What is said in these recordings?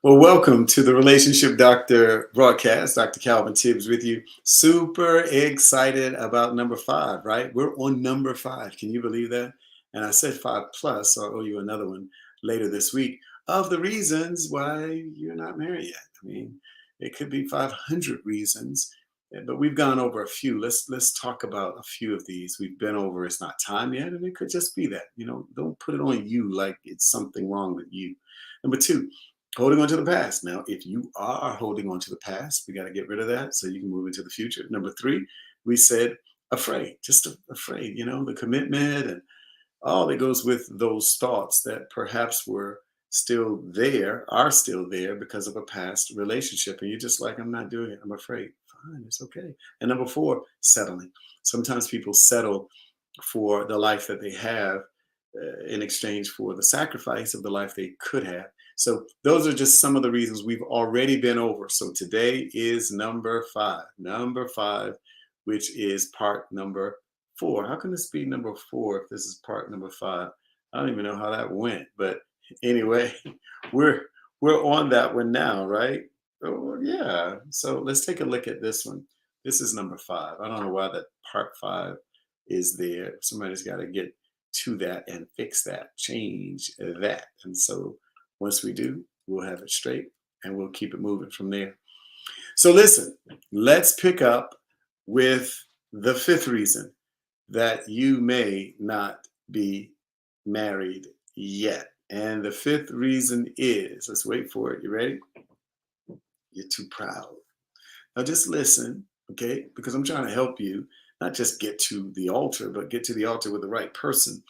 Well, welcome to the Relationship Doctor broadcast. Dr. Calvin Tibbs with you. Super excited about number five, right? We're on number five. Can you believe that? And I said five plus, so I owe you another one later this week of the reasons why you're not married yet. I mean, it could be 500 reasons, but we've gone over a few. Let's talk about a few of these. We've been over. It's not time yet, and it could just be that. Don't put it on you like it's something wrong with you. Number two, holding on to the past. Now, if you are holding on to the past, we got to get rid of that so you can move into the future. Number three, we said afraid, just afraid, the commitment and all that goes with those thoughts that perhaps were still there, are still there because of a past relationship. And you're just like, I'm not doing it. I'm afraid. Fine, it's okay. And number four, settling. Sometimes people settle for the life that they have in exchange for the sacrifice of the life they could have. So those are just some of the reasons we've already been over. So today is number five, which is part number four. How can this be number four if this is part number five? I don't even know how that went, but anyway, we're we're on that one now, right? Oh yeah. So let's take a look at this one. This is number five. I don't know why that part five is there. Somebody's got to get to that and fix that, change that. And so once we do, we'll have it straight and we'll keep it moving from there. So listen, let's pick up with the fifth reason that you may not be married yet. And the fifth reason is, let's wait for it. You ready? You're too proud. Now just listen, okay? Because I'm trying to help you not just get to the altar, but get to the altar with the right person.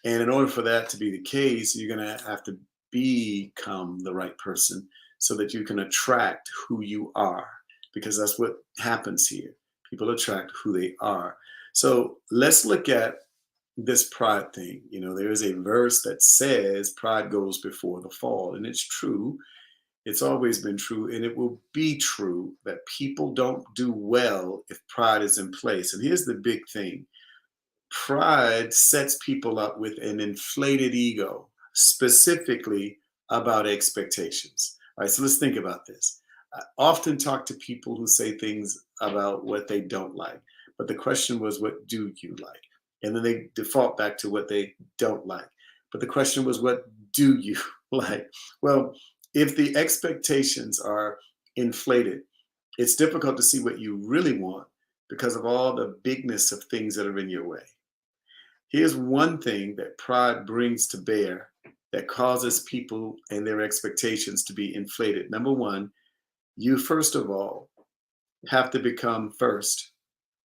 And in order for that to be the case, you're going to have to become the right person so that you can attract who you are, because that's what happens here. People attract who they are. So let's look at this pride thing. There is a verse that says pride goes before the fall, and it's true. It's always been true, and it will be true that people don't do well if pride is in place. And here's the big thing: pride sets people up with an inflated ego, specifically about expectations. All right, so let's think about this. I often talk to people who say things about what they don't like, but the question was, what do you like? And then they default back to what they don't like. But the question was, what do you like? Well, if the expectations are inflated, it's difficult to see what you really want because of all the bigness of things that are in your way. Here's one thing that pride brings to bear that causes people and their expectations to be inflated. Number one, you first of all have to become first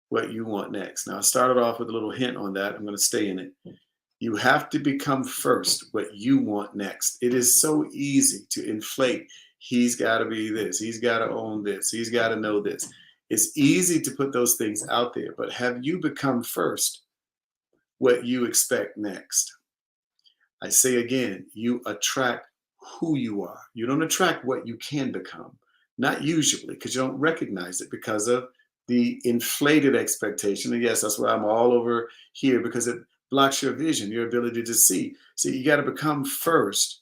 what you want next. Now, I started off with a little hint on that. I'm going to stay in it. You have to become first what you want next. It is so easy to inflate. He's got to be this. He's got to own this. He's got to know this. It's easy to put those things out there, but have you become first what you expect next? I say again, you attract who you are. You don't attract what you can become. Not usually, because you don't recognize it because of the inflated expectation. And yes, that's why I'm all over here, because it blocks your vision, your ability to see. So you got to become first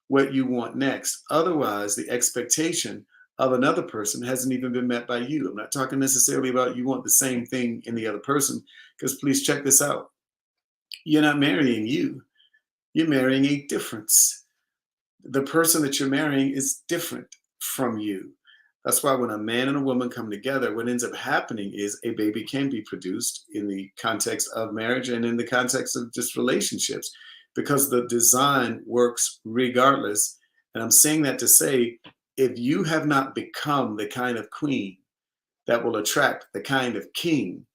what you want next. Otherwise, the expectation of another person hasn't even been met by you. I'm not talking necessarily about you want the same thing in the other person, because please check this out. You're not marrying you. You're marrying a difference. The person that you're marrying is different from you. That's why when a man and a woman come together, what ends up happening is a baby can be produced in the context of marriage and in the context of just relationships, because the design works regardless. And I'm saying that to say, if you have not become the kind of queen that will attract the kind of king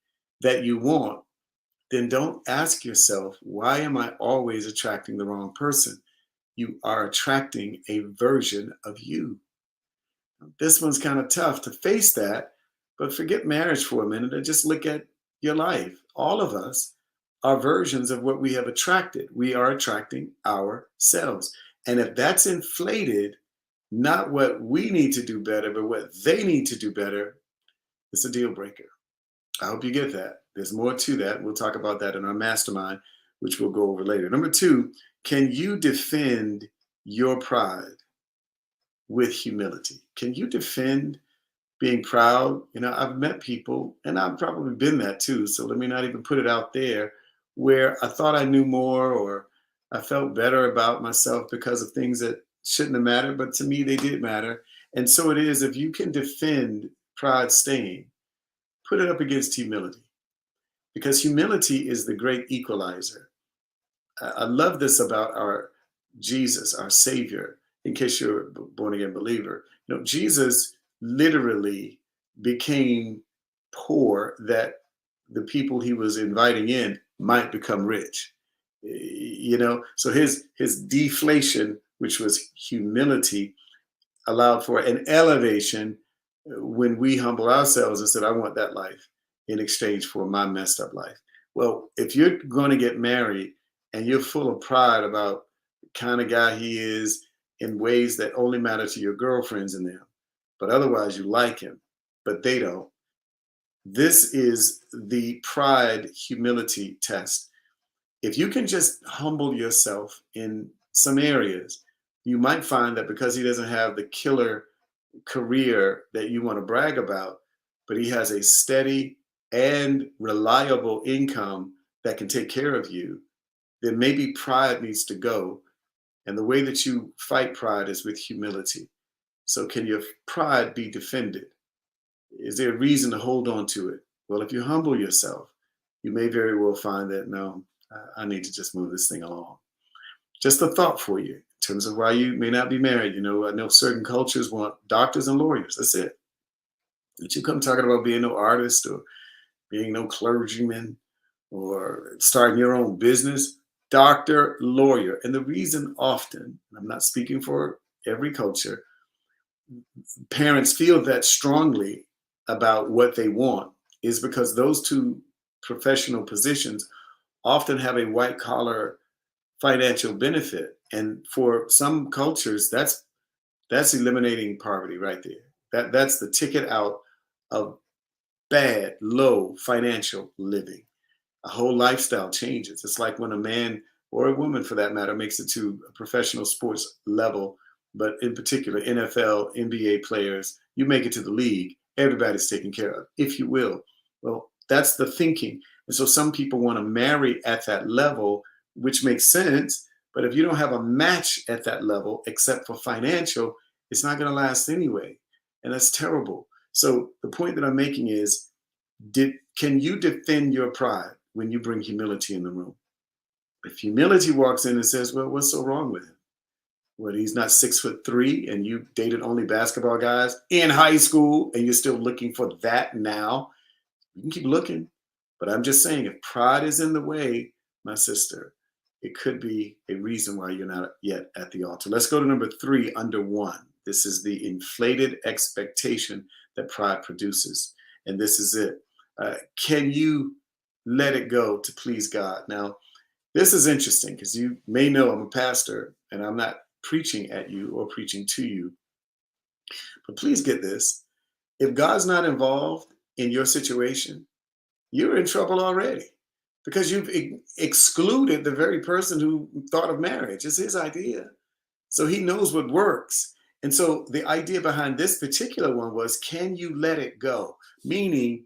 that you want, then don't ask yourself, why am I always attracting the wrong person? You are attracting a version of you. This one's kind of tough to face that, but forget marriage for a minute and just look at your life. All of us are versions of what we have attracted. We are attracting ourselves. And if that's inflated, not what we need to do better, but what they need to do better, it's a deal breaker. I hope you get that. There's more to that. We'll talk about that in our mastermind, which we'll go over later. Number two, can you defend your pride? with humility? Can you defend being proud? I've met people, and I've probably been that too. So let me not even put it out there, where I thought I knew more, or I felt better about myself because of things that shouldn't have mattered, but to me they did matter. And so it is, if you can defend pride staying, put it up against humility, because humility is the great equalizer. I love this about our Jesus, our Savior. In case you're a born again believer, Jesus literally became poor that the people he was inviting in might become rich. So his deflation, which was humility, allowed for an elevation when we humble ourselves and said, I want that life in exchange for my messed up life. Well, if you're going to get married and you're full of pride about the kind of guy he is in ways that only matter to your girlfriends and them, but otherwise you like him, but they don't, this is the pride humility test. If you can just humble yourself in some areas, you might find that because he doesn't have the killer career that you want to brag about, but he has a steady and reliable income that can take care of you, then maybe pride needs to go. And the way that you fight pride is with humility. So, can your pride be defended? Is there a reason to hold on to it? Well, if you humble yourself, you may very well find that, no, I need to just move this thing along. Just a thought for you in terms of why you may not be married. I know certain cultures want doctors and lawyers. That's it. Don't you come talking about being no artist or being no clergyman or starting your own business. Doctor, lawyer. And the reason often, and I'm not speaking for every culture, parents feel that strongly about what they want is because those two professional positions often have a white collar financial benefit. And for some cultures, that's eliminating poverty right there. That's the ticket out of bad, low financial living. A whole lifestyle changes. It's like when a man, or a woman for that matter, makes it to a professional sports level, but in particular NFL, NBA players, you make it to the league, everybody's taken care of, if you will. Well, that's the thinking. And so some people want to marry at that level, which makes sense. But if you don't have a match at that level, except for financial, it's not going to last anyway. And that's terrible. So the point that I'm making is, can you defend your pride when you bring humility in the room? If humility walks in and says, well, what's so wrong with him? Well, he's not 6'3", and you dated only basketball guys in high school, and you're still looking for that now. You can keep looking. But I'm just saying, if pride is in the way, my sister, it could be a reason why you're not yet at the altar. Let's go to number 3 under 1. This is the inflated expectation that pride produces. And this is it. Can you let it go to please God? Now, this is interesting because you may know I'm a pastor and I'm not preaching at you or preaching to you. But please get this. If God's not involved in your situation, you're in trouble already because you've excluded the very person who thought of marriage. It's his idea. So he knows what works. And so the idea behind this particular one was, can you let it go? Meaning,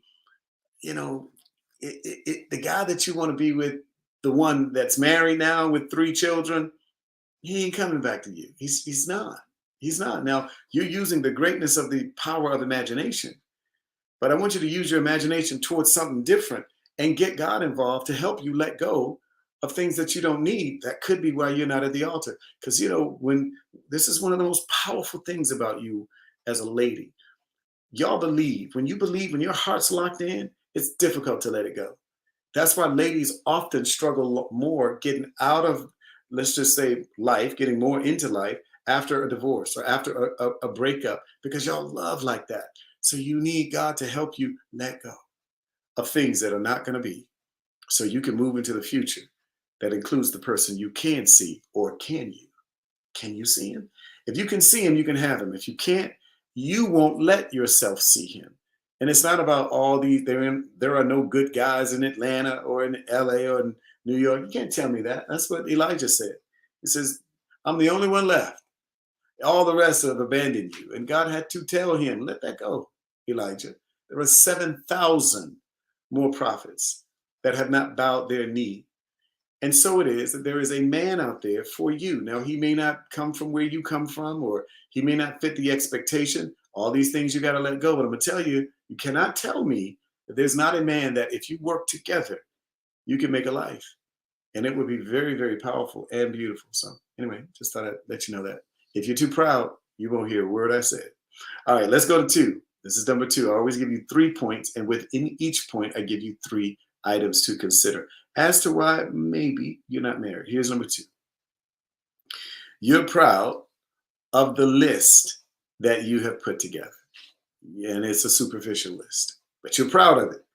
the guy that you want to be with, the one that's married now with 3 children, he ain't coming back to you. He's not. He's not. Now, you're using the greatness of the power of imagination, but I want you to use your imagination towards something different and get God involved to help you let go of things that you don't need. That could be why you're not at the altar. Because, when this is one of the most powerful things about you as a lady, y'all believe. When you believe, when your heart's locked in, it's difficult to let it go. That's why ladies often struggle more getting out of, let's just say, life, getting more into life after a divorce or after a breakup, because y'all love like that. So you need God to help you let go of things that are not going to be, so you can move into the future that includes the person you can see. Or can you? Can you see him? If you can see him, you can have him. If you can't, you won't let yourself see him. And it's not about all these, there are no good guys in Atlanta or in LA or in New York. You can't tell me that. That's what Elijah said. He says, I'm the only one left. All the rest have abandoned you. And God had to tell him, let that go, Elijah. There were 7,000 more prophets that have not bowed their knee. And so it is that there is a man out there for you. Now, he may not come from where you come from, or he may not fit the expectation. All these things you got to let go. But I'm going to tell you, you cannot tell me that there's not a man that if you work together, you can make a life. And it would be very, very powerful and beautiful. So, anyway, just thought I'd let you know that. If you're too proud, you won't hear a word I said. All right, let's go to 2. This is number 2. I always give you 3 points, and within each point, I give you 3 items to consider as to why maybe you're not married. Here's number 2. You're proud of the list that you have put together. And it's a superficial list, but you're proud of it.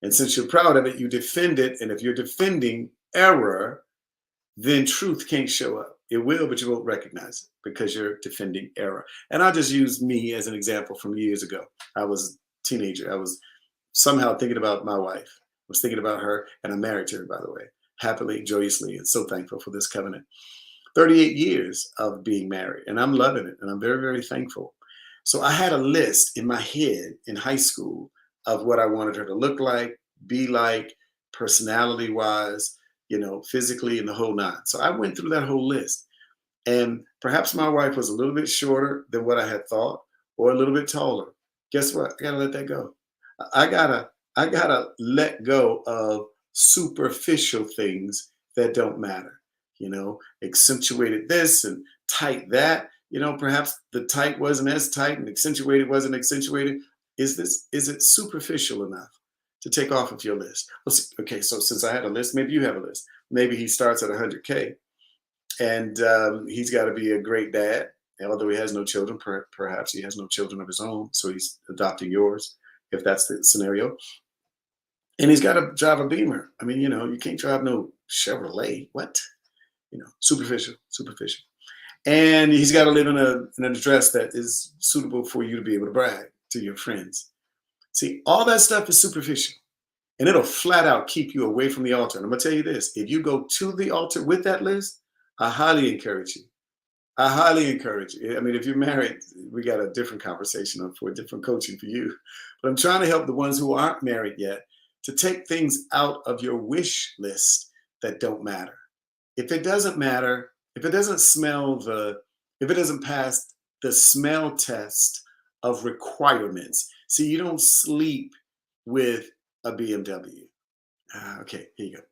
And since you're proud of it, you defend it. And if you're defending error, then truth can't show up. It will, but you won't recognize it because you're defending error. And I'll just use me as an example from years ago. I was a teenager. I was somehow thinking about my wife. I was thinking about her, and I'm married to her, by the way, happily, joyously, and so thankful for this covenant. 38 years of being married, and I'm loving it, and I'm very, very thankful. So I had a list in my head in high school of what I wanted her to look like, be like, personality wise, physically, and the whole 9. So I went through that whole list. And perhaps my wife was a little bit shorter than what I had thought, or a little bit taller. Guess what? I gotta let that go. I gotta let go of superficial things that don't matter. Accentuated this and tight that. Perhaps the tight wasn't as tight and accentuated wasn't accentuated. Is it superficial enough to take off of your list? Okay, so since I had a list, maybe you have a list. Maybe he starts at 100K, and he's got to be a great dad. And although he has no children, perhaps he has no children of his own, so he's adopting yours, if that's the scenario. And he's got to drive a Beamer. I mean, you can't drive no Chevrolet. What? Superficial. And he's got to live in an address that is suitable for you to be able to brag to your friends. See, all that stuff is superficial, and it'll flat out keep you away from the altar. And I'm going to tell you this. If you go to the altar with that list, I highly encourage you. I mean, if you're married, we got a different conversation for a different coaching for you. But I'm trying to help the ones who aren't married yet to take things out of your wish list that don't matter. If it doesn't matter, if it doesn't pass the smell test of requirements. See, you don't sleep with a BMW. Okay, here you go.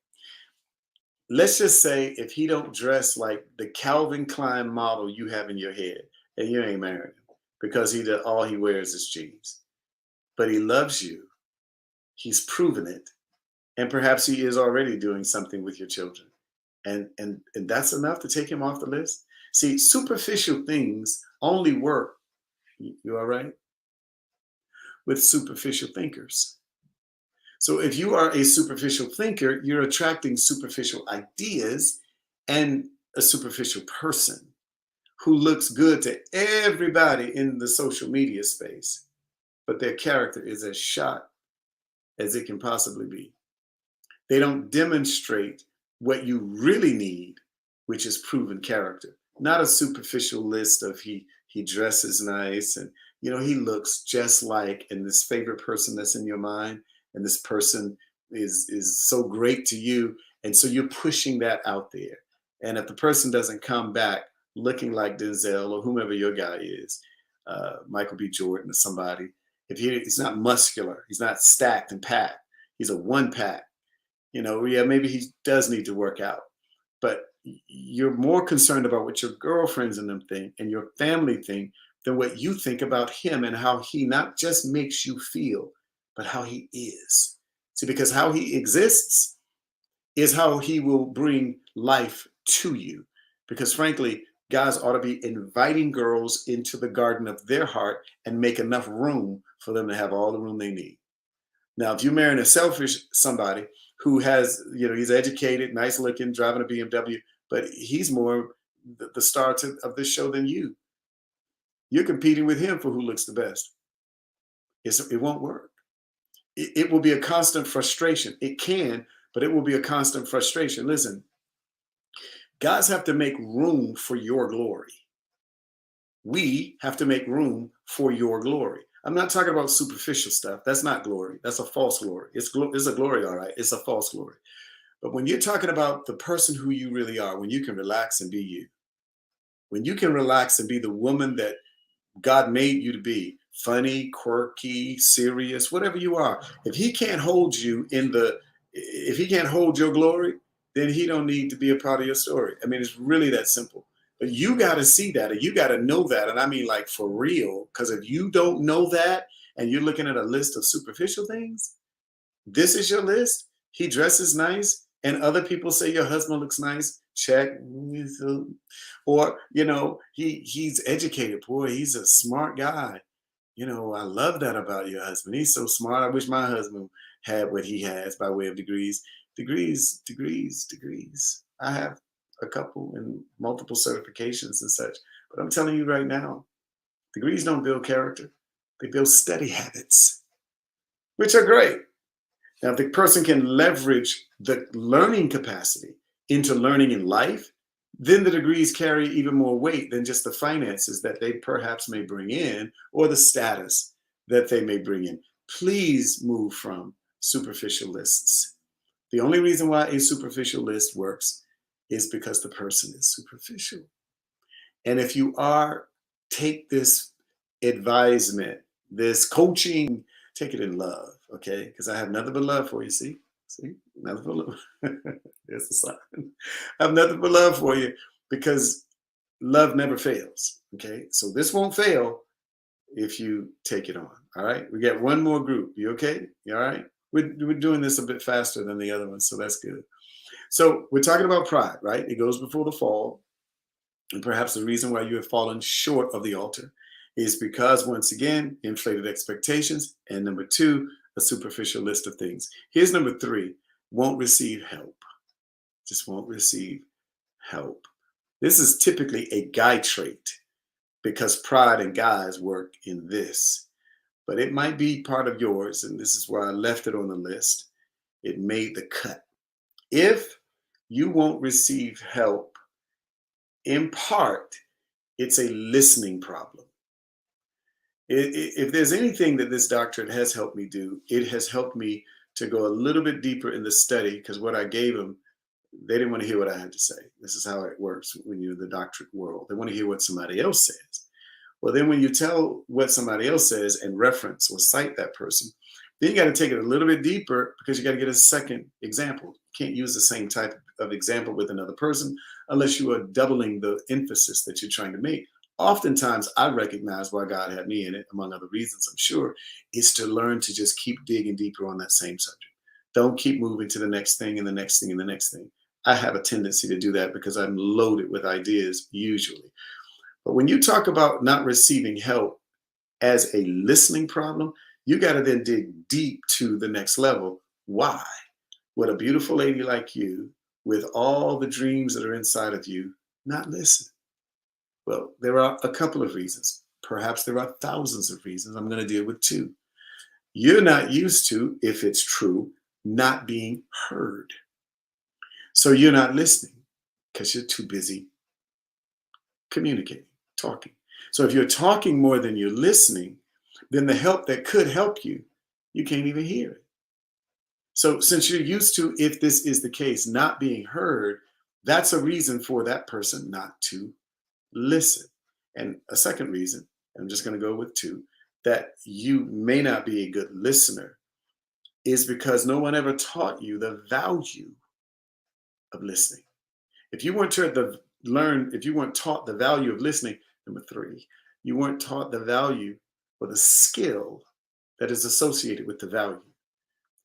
Let's just say if he don't dress like the Calvin Klein model you have in your head, and you ain't married him because all he wears is jeans. But he loves you. He's proven it. And perhaps he is already doing something with your children. And that's enough to take him off the list. See, superficial things only work, you all right, with superficial thinkers. So if you are a superficial thinker, you're attracting superficial ideas and a superficial person who looks good to everybody in the social media space, but their character is as shot as it can possibly be. They don't demonstrate what you really need, which is proven character, not a superficial list of he dresses nice and he looks just like, and this favorite person that's in your mind, and this person is so great to you, and so you're pushing that out there. And if the person doesn't come back looking like Denzel or whomever your guy is, Michael B. Jordan or somebody, if he's not muscular, he's not stacked and packed, he's a one pack. Yeah, maybe he does need to work out, but you're more concerned about what your girlfriends and them think and your family think than what you think about him and how he not just makes you feel, but how he is. See, because how he exists is how he will bring life to you. Because frankly, guys ought to be inviting girls into the garden of their heart and make enough room for them to have all the room they need. Now, if you're marrying a selfish somebody who has, he's educated, nice looking, driving a BMW, but he's more the star of this show than you. You're competing with him for who looks the best. It won't work. It will be a constant frustration. It can, but it will be a constant frustration. Listen, guys have to make room for your glory. We have to make room for your glory. I'm not talking about superficial stuff. That's not glory. That's a false glory. It's a glory, all right. It's a false glory. But when you're talking about the person who you really are, when you can relax and be you, when you can relax and be the woman that God made you to be, funny, quirky, serious, whatever you are. If he can't hold you if he can't hold your glory, then he don't need to be a part of your story. I mean, it's really that simple. But you got to see that, and you got to know that, and I mean like for real. Because if you don't know that, and you're looking at a list of superficial things, this is your list. He dresses nice, and other people say your husband looks nice. Check. Or he's educated. Boy, he's a smart guy. I love that about your husband. He's so smart. I wish my husband had what he has by way of degrees. Degrees, degrees, degrees. I have a couple and multiple certifications and such. But I'm telling you right now, degrees don't build character. They build study habits, which are great. Now, if the person can leverage the learning capacity into learning in life, then the degrees carry even more weight than just the finances that they perhaps may bring in or the status that they may bring in. Please move from superficial lists. The only reason why a superficial list works is because the person is superficial. And if you take this advisement, this coaching, take it in love, okay? Because I have nothing but love for you. See, nothing but love. There's the sign. I have nothing but love for you because love never fails. Okay, so this won't fail if you take it on. All right, we got one more group. You okay? You all right? We're doing this a bit faster than the other one, so that's good. So we're talking about pride, right? It goes before the fall. And perhaps the reason why you have fallen short of the altar is because, once again, inflated expectations. And number two, a superficial list of things. Here's number three: won't receive help. Just won't receive help. This is typically a guy trait because pride and guys work in this. But it might be part of yours, and this is why I left it on the list. It made the cut. If you won't receive help, in part, it's a listening problem. If there's anything that this doctorate has helped me do, it has helped me to go a little bit deeper in the study, because what I gave them, they didn't want to hear what I had to say. This is how it works when you're in the doctorate world. They want to hear what somebody else says. Well, then when you tell what somebody else says and reference or cite that person, then you got to take it a little bit deeper, because you got to get a second example. You can't use the same type of example with another person unless you are doubling the emphasis that you're trying to make. Oftentimes, I recognize why God had me in it, among other reasons, I'm sure, is to learn to just keep digging deeper on that same subject. Don't keep moving to the next thing and the next thing and the next thing. I have a tendency to do that because I'm loaded with ideas usually. But when you talk about not receiving help as a listening problem, you got to then dig deep to the next level. Why would a beautiful lady like you, with all the dreams that are inside of you, not listen? Well, there are a couple of reasons. Perhaps there are thousands of reasons. I'm going to deal with two. You're not used to, if it's true, not being heard. So you're not listening because you're too busy communicating, talking. So if you're talking more than you're listening, then the help that could help you, you can't even hear it. So since you're used to, if this is the case, not being heard, that's a reason for that person not to listen. And a second reason, I'm just going to go with two, that you may not be a good listener is because no one ever taught you the value of listening. If you weren't if you weren't taught the value of listening, number three, you weren't taught the value or the skill that is associated with the value.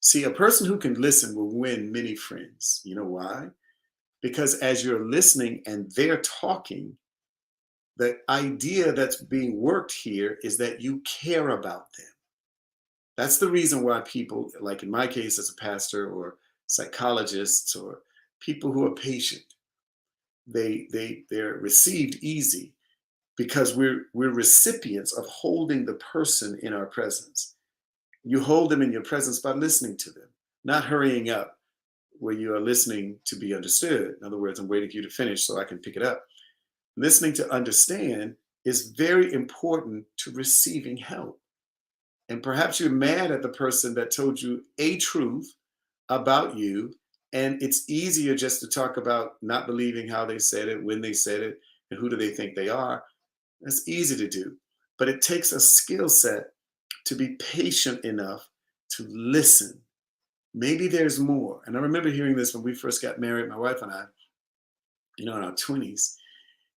See, a person who can listen will win many friends. You know why? Because as you're listening and they're talking, the idea that's being worked here is that you care about them. That's the reason why people, like in my case as a pastor or psychologists or people who are patient, they're received easy because we're recipients of holding the person in our presence. You hold them in your presence by listening to them, not hurrying up where you are listening to be understood. In other words, I'm waiting for you to finish so I can pick it up. Listening to understand is very important to receiving help. And perhaps you're mad at the person that told you a truth about you. And it's easier just to talk about not believing how they said it, when they said it, and who do they think they are. That's easy to do. But it takes a skill set to be patient enough to listen. Maybe there's more. And I remember hearing this when we first got married, my wife and I, in our 20s.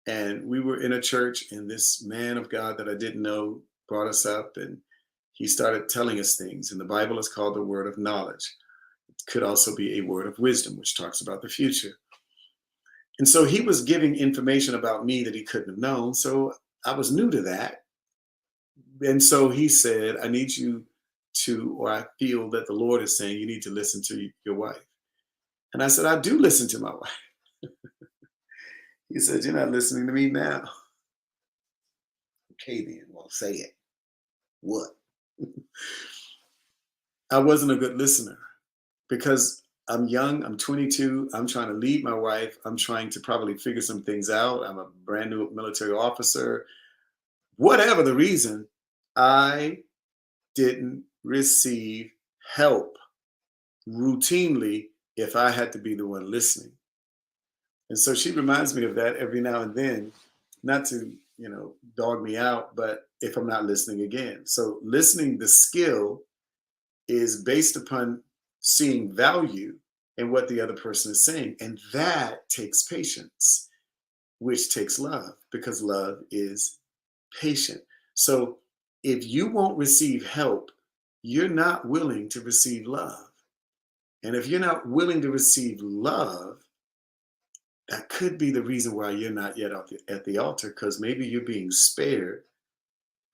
And we were in a church, and this man of God that I didn't know brought us up, and he started telling us things. And the Bible is called the word of knowledge. It could also be a word of wisdom, which talks about the future. And so he was giving information about me that he couldn't have known. So I was new to that. And so he said, I need you to, or I feel that the Lord is saying, you need to listen to your wife. And I said, I do listen to my wife. He said, you're not listening to me now. Okay, then, well, say it. What? I wasn't a good listener because I'm young, I'm 22, I'm trying to lead my wife, I'm trying to probably figure some things out. I'm a brand new military officer. Whatever the reason, I didn't receive help routinely if I had to be the one listening. And so she reminds me of that every now and then, not to, dog me out, but if I'm not listening again. So listening, the skill is based upon seeing value in what the other person is saying. And that takes patience, which takes love, because love is patient. So if you won't receive help, you're not willing to receive love. And if you're not willing to receive love, that could be the reason why you're not yet at the altar, because maybe you're being spared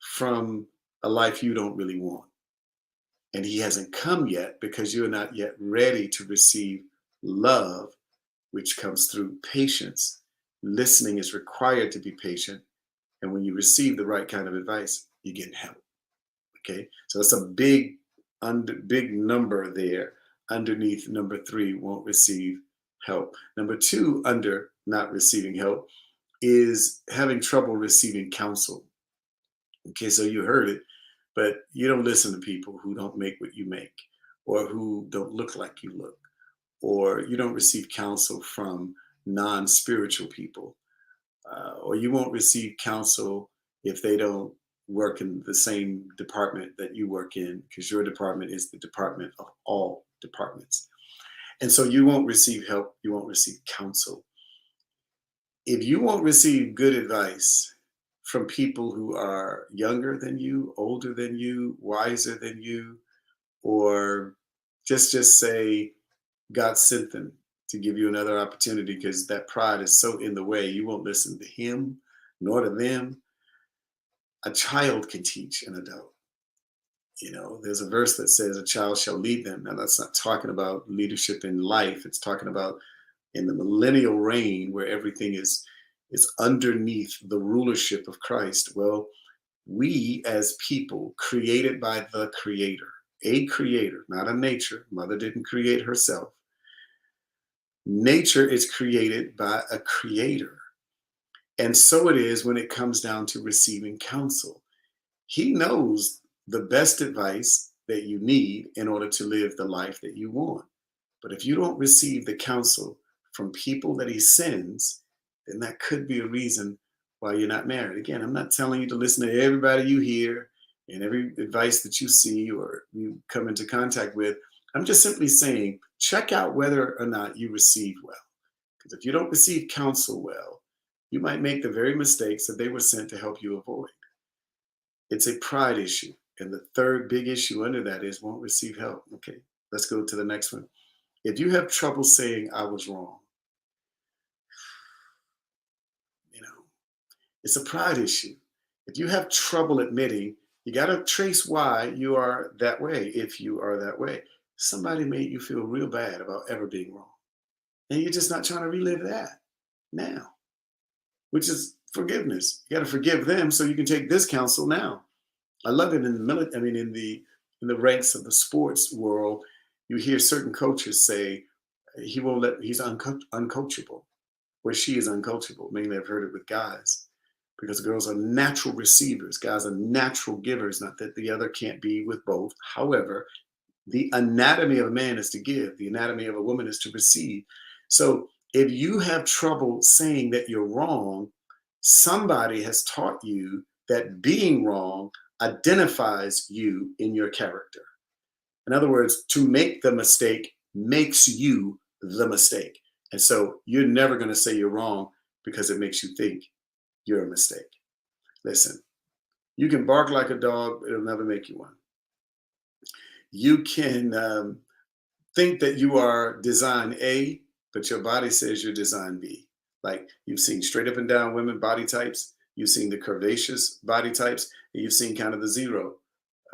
from a life you don't really want. And he hasn't come yet because you're not yet ready to receive love, which comes through patience. Listening is required to be patient. And when you receive the right kind of advice, you get help. Okay. So that's a big number there underneath number 3, won't receive help. Number 2, under not receiving help, is having trouble receiving counsel. Okay, so you heard it, but you don't listen to people who don't make what you make, or who don't look like you look, or you don't receive counsel from non-spiritual people, or you won't receive counsel if they don't work in the same department that you work in, because your department is the department of all departments. And so you won't receive help, you won't receive counsel. If you won't receive good advice from people who are younger than you, older than you, wiser than you, or just say God sent them to give you another opportunity because that pride is so in the way, you won't listen to him nor to them. A child can teach an adult. There's a verse that says a child shall lead them. Now, that's not talking about leadership in life. It's talking about in the millennial reign where everything is underneath the rulership of Christ. Well, we as people created by the creator, a creator, not a nature. Mother didn't create herself. Nature is created by a creator. And so it is when it comes down to receiving counsel. He knows the best advice that you need in order to live the life that you want. But if you don't receive the counsel from people that he sends, then that could be a reason why you're not married. Again, I'm not telling you to listen to everybody you hear and every advice that you see or you come into contact with. I'm just simply saying, check out whether or not you receive well. Because if you don't receive counsel well, you might make the very mistakes that they were sent to help you avoid. It's a pride issue. And the third big issue under that is won't receive help. Okay, let's go to the next one. If you have trouble saying I was wrong, it's a pride issue. If you have trouble admitting, you got to trace why you are that way. If you are that way, somebody made you feel real bad about ever being wrong. And you're just not trying to relive that now, which is forgiveness. You got to forgive them so you can take this counsel now. I love it in the military. I mean, in the ranks of the sports world, you hear certain coaches say he's uncoachable, or she is uncoachable. Maybe they've heard it with guys. because girls are natural receivers, guys are natural givers. Not that the other can't be with both. However, the anatomy of a man is to give, the anatomy of a woman is to receive. So if you have trouble saying that you're wrong, somebody has taught you that being wrong identifies you in your character. In other words, to make the mistake makes you the mistake. And so you're never going to say you're wrong because it makes you think you're a mistake. Listen, you can bark like a dog, it'll never make you one. You can think that you are design A, but your body says you're design B. Like you've seen straight up and down women body types, you've seen the curvaceous body types, and you've seen kind of the zero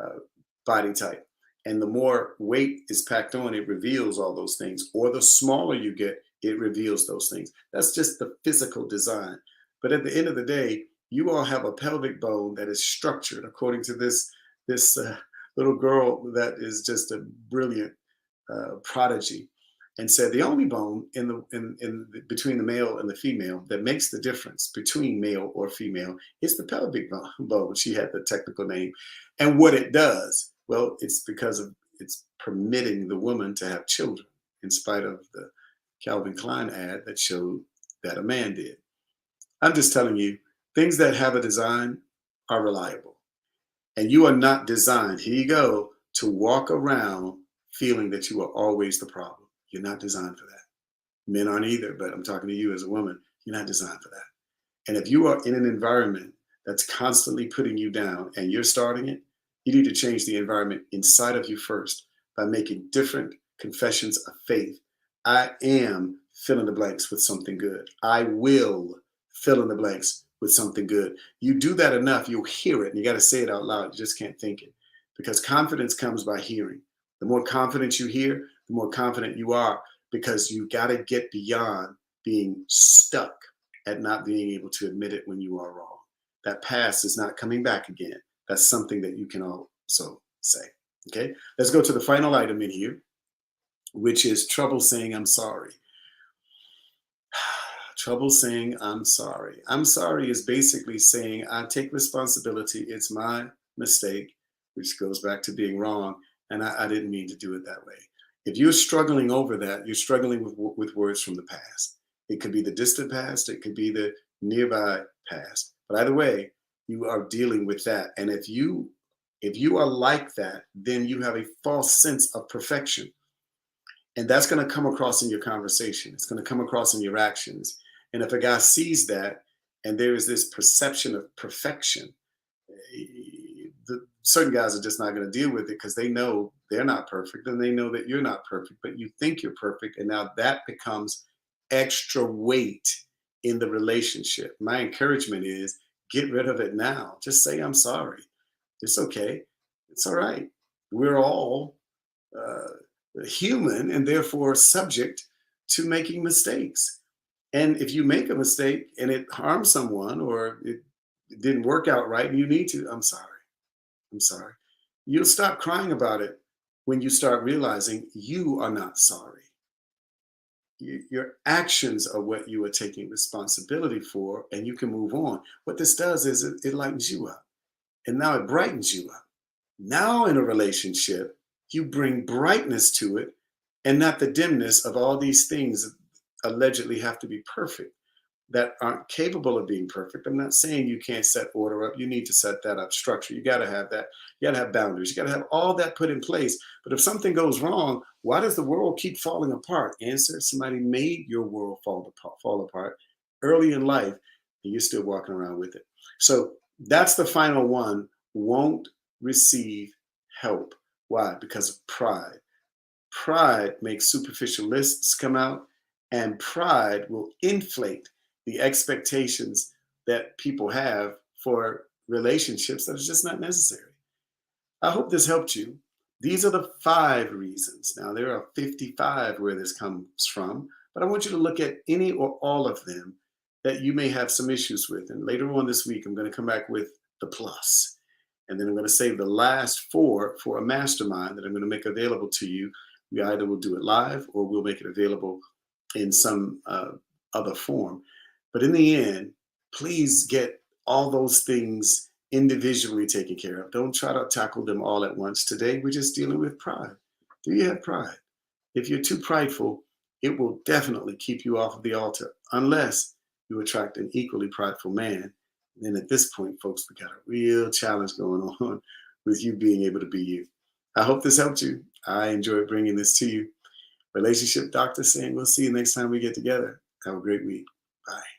uh, body type. And the more weight is packed on, it reveals all those things. Or the smaller you get, it reveals those things. That's just the physical design. But at the end of the day, you all have a pelvic bone that is structured according to this little girl that is just a brilliant prodigy, and said the only bone in between the male and the female that makes the difference between male or female is the pelvic bone. She had the technical name, and what it does, well, it's because of it's permitting the woman to have children, in spite of the Calvin Klein ad that showed that a man did. I'm just telling you, things that have a design are reliable. And you are not designed, here you go, to walk around feeling that you are always the problem. You're not designed for that. Men aren't either, but I'm talking to you as a woman. You're not designed for that. And if you are in an environment that's constantly putting you down and you're starting it, you need to change the environment inside of you first by making different confessions of faith. I am fill in the blanks with something good. I will fill in the blanks with something good. You do that enough, you'll hear it. And you got to say it out loud. You just can't think it. Because confidence comes by hearing. The more confidence you hear, the more confident you are, because you got to get beyond being stuck at not being able to admit it when you are wrong. That past is not coming back again. That's something that you can also say. Okay, let's go to the final item in here, which is trouble saying I'm sorry. Trouble saying I'm sorry. I'm sorry is basically saying I take responsibility. It's my mistake, which goes back to being wrong, and I didn't mean to do it that way. If you're struggling over that, you're struggling with words from the past. It could be the distant past. It could be the nearby past. But either way, you are dealing with that. And if you are like that, then you have a false sense of perfection. And that's going to come across in your conversation. It's going to come across in your actions. And if a guy sees that and there is this perception of perfection, certain guys are just not going to deal with it because they know they're not perfect and they know that you're not perfect, but you think you're perfect. And now that becomes extra weight in the relationship. My encouragement is get rid of it now. Just say, I'm sorry. It's okay. It's all right. We're all human and therefore subject to making mistakes. And if you make a mistake and it harms someone or it didn't work out right and you need to, I'm sorry. I'm sorry. You'll stop crying about it when you start realizing you are not sorry. Your actions are what you are taking responsibility for, and you can move on. What this does is it lightens you up, and now it brightens you up. Now, in a relationship, you bring brightness to it and not the dimness of all these things that allegedly have to be perfect that aren't capable of being perfect. I'm not saying you can't set order up. You need to set that up, structure. You got to have that. You got to have boundaries. You got to have all that put in place. But if something goes wrong, why does the world keep falling apart? Answer: somebody made your world fall apart early in life, and you're still walking around with it. So that's the final one. Won't receive help. Why? Because of pride. Pride makes superficial lists come out, and pride will inflate the expectations that people have for relationships that is just not necessary. I hope this helped you. These are the 5 reasons. Now, there are 55 where this comes from, but I want you to look at any or all of them that you may have some issues with. And later on this week, I'm going to come back with the plus. And then I'm going to save the last 4 for a mastermind that I'm going to make available to you. We either will do it live or we'll make it available in some other form. But in the end, please get all those things individually taken care of. Don't try to tackle them all at once. Today, we're just dealing with pride. Do you have pride? If you're too prideful, it will definitely keep you off of the altar, unless you attract an equally prideful man. Then at this point, folks, we got a real challenge going on with you being able to be you. I hope this helped you. I enjoyed bringing this to you. Relationship Doctor saying we'll see you next time we get together. Have a great week. Bye.